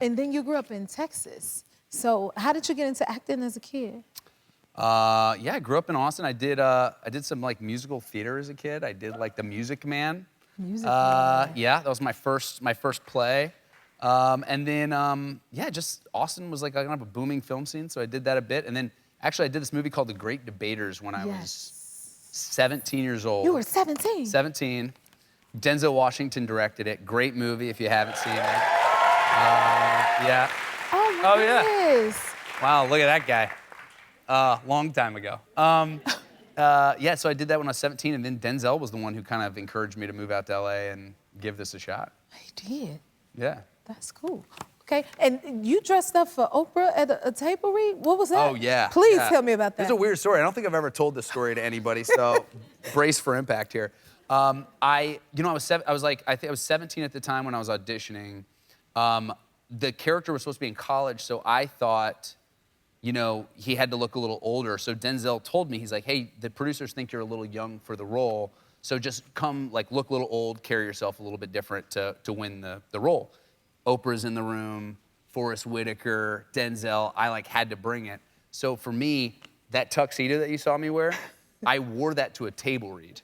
And then you grew up in Texas. So how did you get into acting as a kid? Yeah, I grew up in Austin. I did some like musical theater as a kid. I did like The Music Man. Music Man. Yeah, that was my first play. And then yeah, just Austin was like kind of a booming film scene, so I did that a bit. And then actually I did this movie called The Great Debaters when I was 17 years old. You were 17? 17. Denzel Washington directed it. Great movie if you haven't seen it. Yeah. Oh, my goodness. Yeah. Wow, look at that guy. Long time ago. Yeah, so I did that when I was 17, and then Denzel was the one who kind of encouraged me to move out to LA and give this a shot. He did? Yeah. That's cool. Okay, and you dressed up for Oprah at a table read? What was that? Oh, yeah. Please tell me about that. It's a weird story. I don't think I've ever told this story to anybody, so brace for impact here. I was 17 at the time when I was auditioning. The character was supposed to be in college, so I thought, you know, he had to look a little older. So Denzel told me, he's like, hey, the producers think you're a little young for the role, so just come, like, look a little old, carry yourself a little bit different to win the role. Oprah's in the room, Forrest Whitaker, Denzel, I, like, had to bring it. So for me, that tuxedo that you saw me wear, I wore that to a table read.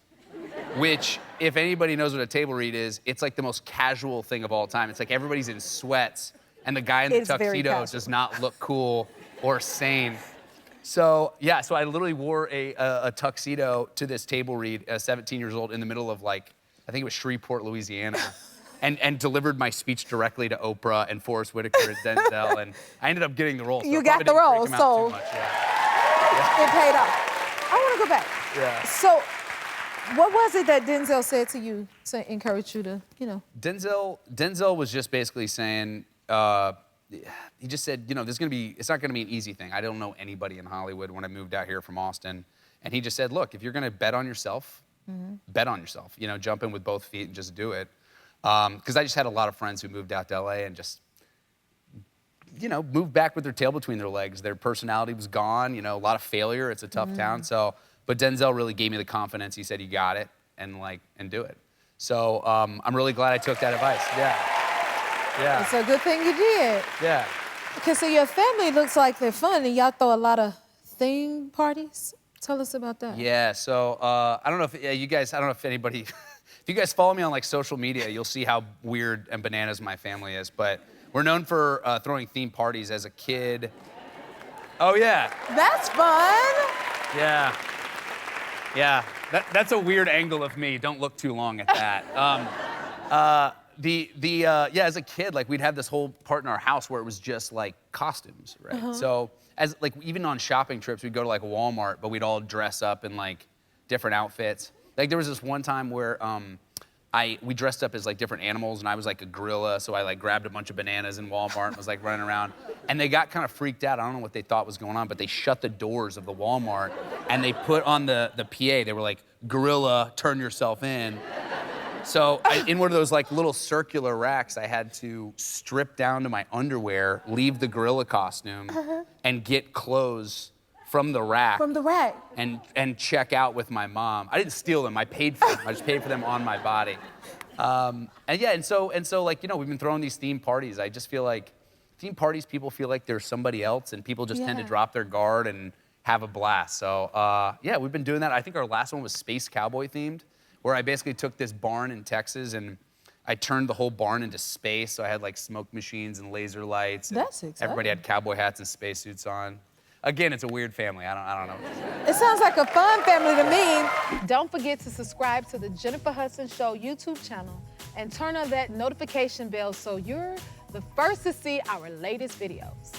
Which, if anybody knows what a table read is, it's like the most casual thing of all time. It's like everybody's in sweats, and the guy in the tuxedo does not look cool or sane. So, yeah, so I literally wore a tuxedo to this table read at 17 years old in the middle of, like, I think it was Shreveport, Louisiana, and delivered my speech directly to Oprah and Forrest Whitaker and Denzel, and I ended up getting the role. So you got the role, so much, yeah. It paid off. I want to go back. Yeah. So, what was it that Denzel said to you to encourage you to, you know? Denzel was just basically saying, he just said, you know, it's not gonna be an easy thing. I don't know anybody in Hollywood when I moved out here from Austin. And he just said, look, if you're gonna bet on yourself, bet on yourself. You know, jump in with both feet and just do it. Because I just had a lot of friends who moved out to LA and just, you know, moved back with their tail between their legs. Their personality was gone, you know, a lot of failure. It's a tough town, so. But Denzel really gave me the confidence. He said, you got it, and do it. So I'm really glad I took that advice, yeah. It's a good thing you did. Yeah. Okay, so your family looks like they're fun, and y'all throw a lot of theme parties. Tell us about that. Yeah, so I don't know if anybody, if you guys follow me on like social media, you'll see how weird and bananas my family is, but we're known for throwing theme parties as a kid. Oh, yeah. That's fun. Yeah. Yeah, that's a weird angle of me. Don't look too long at that. Yeah, as a kid, like we'd have this whole part in our house where it was just like costumes, right? So as like even on shopping trips, we'd go to like Walmart, but we'd all dress up in like different outfits. Like there was this one time where we dressed up as like different animals, and I was like a gorilla, so I like grabbed a bunch of bananas in Walmart and was like running around. And they got kind of freaked out. I don't know what they thought was going on, but they shut the doors of the Walmart and they put on the PA, they were like, gorilla, turn yourself in. So in one of those like little circular racks, I had to strip down to my underwear, leave the gorilla costume, and get clothes from the rack. From the rack. And check out with my mom. I didn't steal them, I paid for them. I just paid for them on my body. And yeah, and so like, you know, we've been throwing these theme parties. I just feel like theme parties, people feel like they're somebody else, and people just tend to drop their guard and have a blast. So yeah, we've been doing that. I think our last one was Space Cowboy themed, where I basically took this barn in Texas and I turned the whole barn into space. So I had like smoke machines and laser lights. And that's exciting. Everybody had cowboy hats and spacesuits on. Again, it's a weird family. I don't know. It sounds like a fun family to me. Don't forget to subscribe to the Jennifer Hudson Show YouTube channel and turn on that notification bell so you're the first to see our latest videos.